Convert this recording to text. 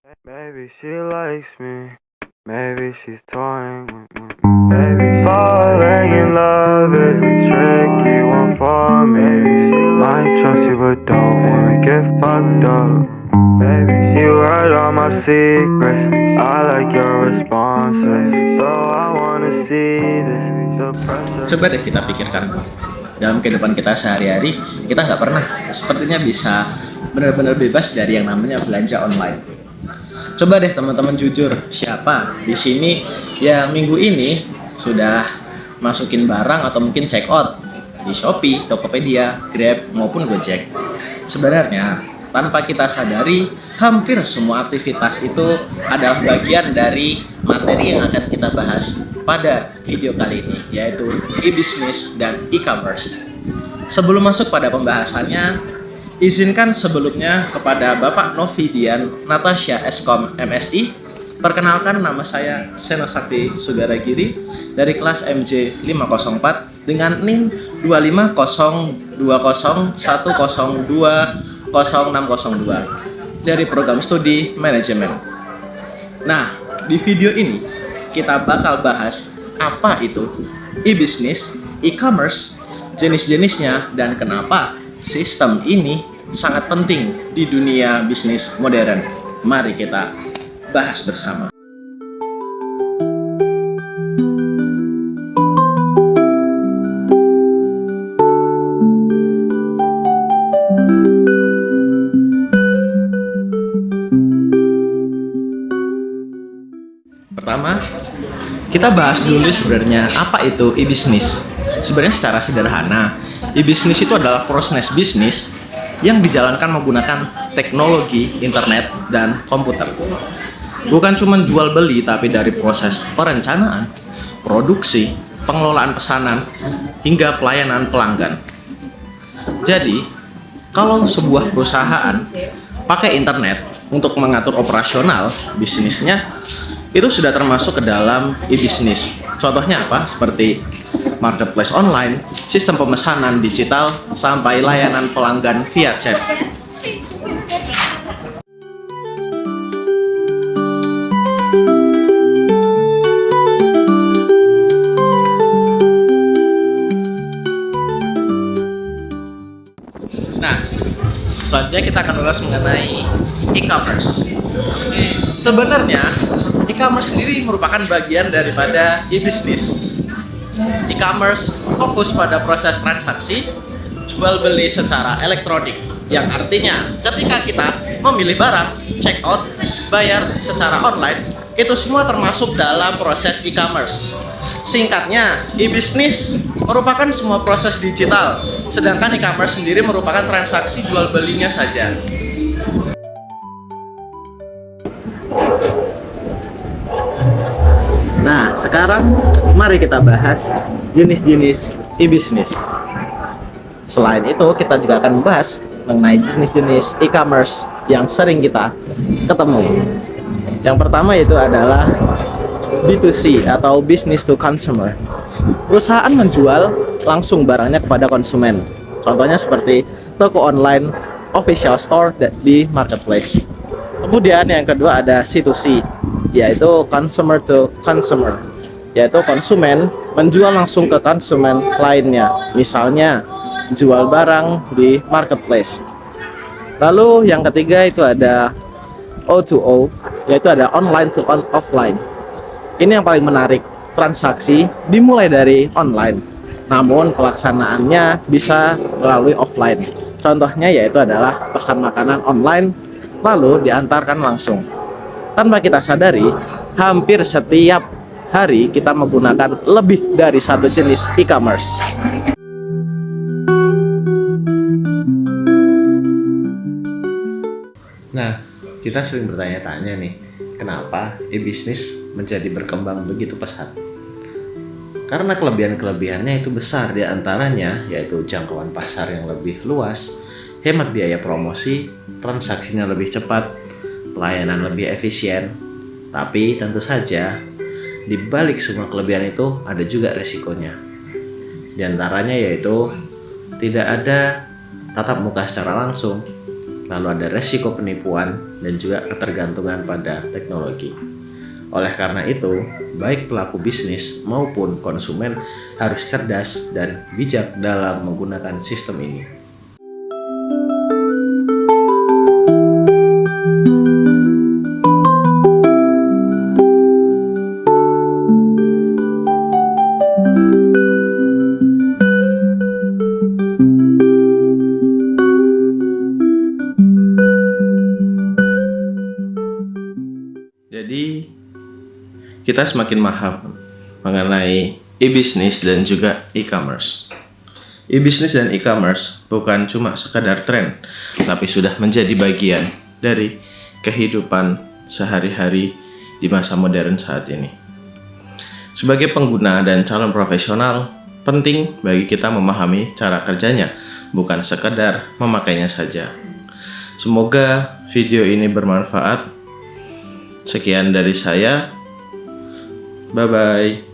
Maybe she likes me, maybe she's toying with me. Maybe falling in love is a tricky one for me. Might trust you but don't wanna get fucked up. Maybe you heard all my secrets, I like your responses. So I wanna see this, the pressure. Coba deh kita pikirkan, dalam kehidupan kita sehari-hari, kita nggak pernah sepertinya bisa benar-benar bebas dari yang namanya belanja online. Coba deh teman-teman jujur, siapa di sini yang minggu ini sudah masukin barang atau mungkin check out di Shopee, Tokopedia, Grab maupun Gojek? Sebenarnya tanpa kita sadari, hampir semua aktivitas itu adalah bagian dari materi yang akan kita bahas pada video kali ini, yaitu e-business dan e-commerce. Sebelum masuk pada pembahasannya, izinkan sebelumnya kepada Bapak Novidian Natasha Eskom MSI, perkenalkan nama saya Seno Sakti Sudaragiri dari kelas MJ 504 dengan NIM 2502021020602 dari program studi manajemen. Nah, di video ini kita bakal bahas apa itu e-business, e-commerce, jenis-jenisnya, dan kenapa sistem ini sangat penting di dunia bisnis modern. Mari kita bahas bersama. Pertama, kita bahas dulu sebenarnya apa itu e-business. Sebenarnya secara sederhana, e-business itu adalah proses bisnis yang dijalankan menggunakan teknologi, internet, dan komputer. Bukan cuma jual beli, tapi dari proses perencanaan, produksi, pengelolaan pesanan, hingga pelayanan pelanggan. Jadi, kalau sebuah perusahaan pakai internet untuk mengatur operasional bisnisnya, itu sudah termasuk ke dalam e-business. Contohnya apa? Seperti marketplace online, sistem pemesanan digital, sampai layanan pelanggan via chat. Nah, selanjutnya kita akan bahas mengenai e-commerce. Sebenarnya, e-commerce sendiri merupakan bagian daripada e-business. E-commerce fokus pada proses transaksi jual beli secara elektronik, yang artinya ketika kita memilih barang, check out, bayar secara online, itu semua termasuk dalam proses e-commerce. Singkatnya, e-business merupakan semua proses digital, sedangkan e-commerce sendiri merupakan transaksi jual belinya saja. Nah, sekarang mari kita bahas jenis-jenis e-business. Selain itu, kita juga akan membahas mengenai jenis-jenis e-commerce yang sering kita ketemu. Yang pertama itu adalah B2C atau business to consumer. Perusahaan menjual langsung barangnya kepada konsumen. Contohnya seperti toko online, official store di marketplace. Kemudian yang kedua ada C2C, yaitu consumer to consumer, yaitu konsumen menjual langsung ke konsumen lainnya, misalnya jual barang di marketplace. Lalu yang ketiga itu ada O2O, yaitu ada online to offline. Ini yang paling menarik, transaksi dimulai dari online, namun pelaksanaannya bisa melalui offline. Contohnya yaitu adalah pesan makanan online lalu diantarkan langsung. Tanpa kita sadari, hampir setiap hari kita menggunakan lebih dari satu jenis e-commerce. Nah, kita sering bertanya-tanya nih, kenapa e-business menjadi berkembang begitu pesat? Karena kelebihan-kelebihannya itu besar, di antaranya yaitu jangkauan pasar yang lebih luas, hemat biaya promosi, transaksinya lebih cepat, pelayanan lebih efisien. Tapi tentu saja di balik semua kelebihan itu ada juga resikonya. Di antaranya yaitu tidak ada tatap muka secara langsung, lalu ada resiko penipuan, dan juga ketergantungan pada teknologi. Oleh karena itu, baik pelaku bisnis maupun konsumen harus cerdas dan bijak dalam menggunakan sistem ini. Jadi, kita semakin paham mengenai e-bisnis dan juga e-commerce. E-bisnis dan e-commerce bukan cuma sekadar tren, tapi sudah menjadi bagian dari kehidupan sehari-hari di masa modern saat ini. Sebagai pengguna dan calon profesional, penting bagi kita memahami cara kerjanya, bukan sekadar memakainya saja. Semoga video ini bermanfaat. Sekian dari saya. Bye-bye.